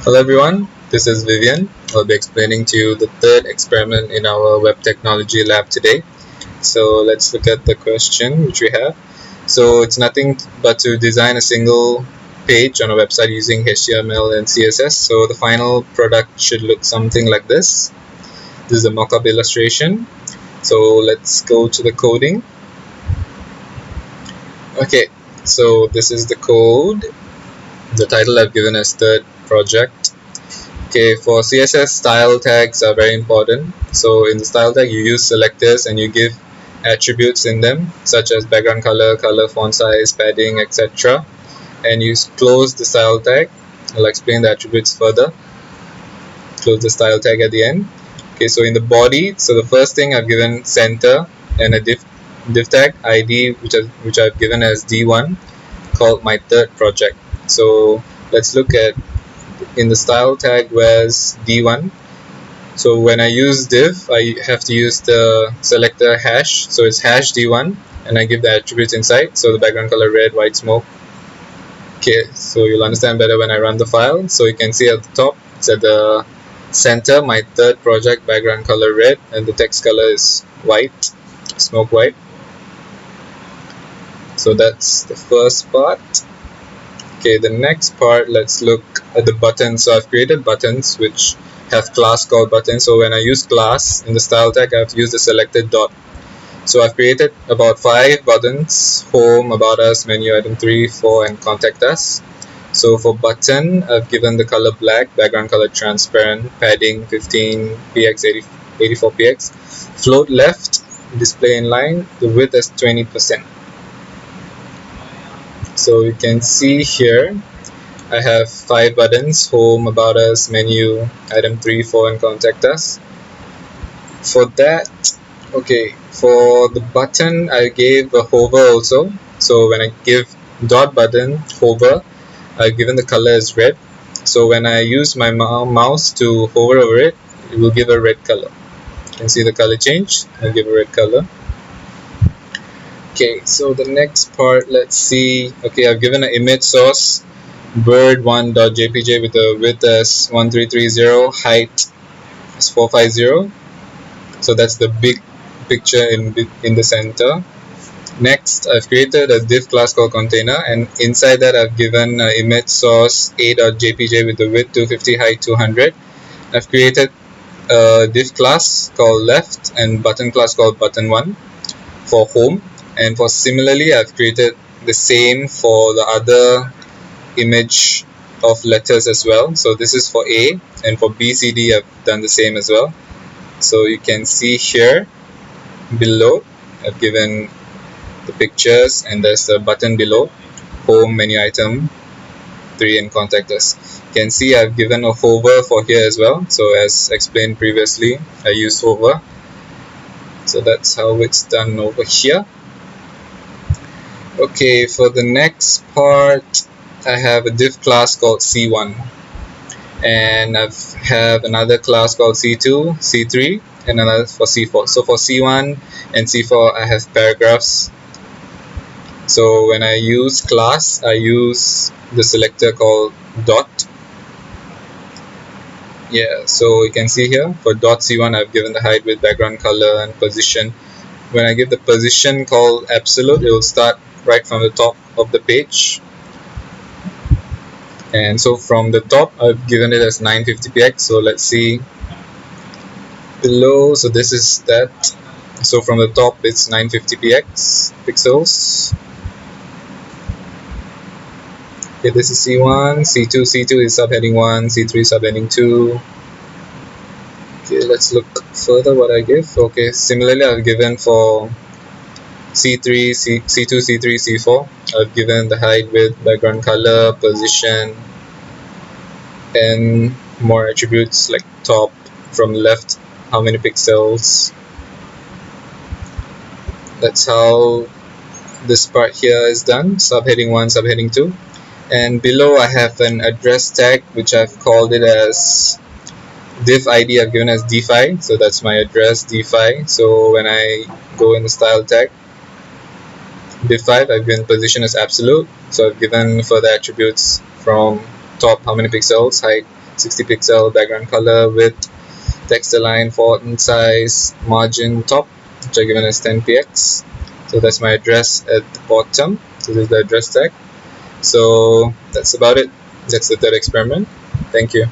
Hello everyone, this is Vivian. I'll be explaining to you the third experiment in our web technology lab today. So let's look at the question which we have. So it's nothing but to design a single page on a website using HTML and CSS. So the final product should look something like this. This is a mock-up illustration. So let's go to the coding. Okay, so this is the code. The title I've given as third project. Okay, for CSS, style tags are very important. So in the style tag, you use selectors and you give attributes in them, such as background color, font size, padding, etc. And you close the style tag. I'll explain the attributes further. Close the style tag at the end. Okay, so in the body, so the first thing I've given center and a div tag ID, which I've given as D1, called my third project. So let's look at in the style tag where's D1. So when I use div, I have to use the selector hash. So it's hash D1 and I give the attributes inside. So the background color red, white smoke. Okay, so you'll understand better when I run the file. So you can see at the top, it's at the center, my third project, background color red, and the text color is white, smoke white. So that's the first part. Okay, the next part, let's look at the buttons. So I've created buttons which have class called buttons. So when I use class in the style tag, I have to use the selected dot. So I've created about 5 buttons: home, about us, menu, item 3, 4, and contact us. So for button, I've given the color black, background color transparent, padding 15 px, 84 px, float left, display inline, the width is 20%. So you can see here I have 5 buttons: home, about us, menu, item 3, 4, and contact us. For that, okay, for the button I gave a hover also. So when I give dot button hover, I've given the color as red. So when I use my mouse to hover over it, it will give a red color. You can see the color change. I'll give a red color. Okay, so the next part, let's see. Okay, I've given an image source, bird1.jpg with a width as 1330, height is 450. So that's the big picture in the center. Next, I've created a div class called container, and inside that I've given an image source a.jpg with the width 250, height 200. I've created a div class called left and button class called button1 for home. And for similarly, I've created the same for the other image of letters as well. So this is for A, and for B, C, D, I've done the same as well. So you can see here below, I've given the pictures, and there's the button below, home, menu, item 3, and contact us. You can see I've given a hover for here as well. So as explained previously, I used hover. So that's how it's done over here. Okay, for the next part, I have a div class called C1, and I have another class called C2, C3, and another for C4. So for C1 and C4, I have paragraphs. So when I use class, I use the selector called dot. Yeah, so you can see here for dot C1, I've given the height, width, background color, and position. When I give the position called absolute, it will start right from the top of the page. And so from the top, I've given it as 950 px. So let's see below. So this is that. So from the top, it's 950 pixels. Okay, this is C1, C2. C2 is subheading 1, C3 subheading 2. Okay, let's look further what I give. Okay, similarly, I've given for C3, C2, C3, C4. I've given the height, width, background color, position, and more attributes like top, from left, how many pixels. That's how this part here is done, subheading 1, subheading 2. And below I have an address tag which I've called it as div ID. I've given as d5, so that's my address, d5. So when I go in the style tag, div5, I've given position as absolute. So I've given further attributes from top, how many pixels, height 60 pixel background color, width, text align, font size, margin top, which are given as 10px. So that's my address at the bottom. So this is the address tag. So that's about it. That's the third experiment. Thank you.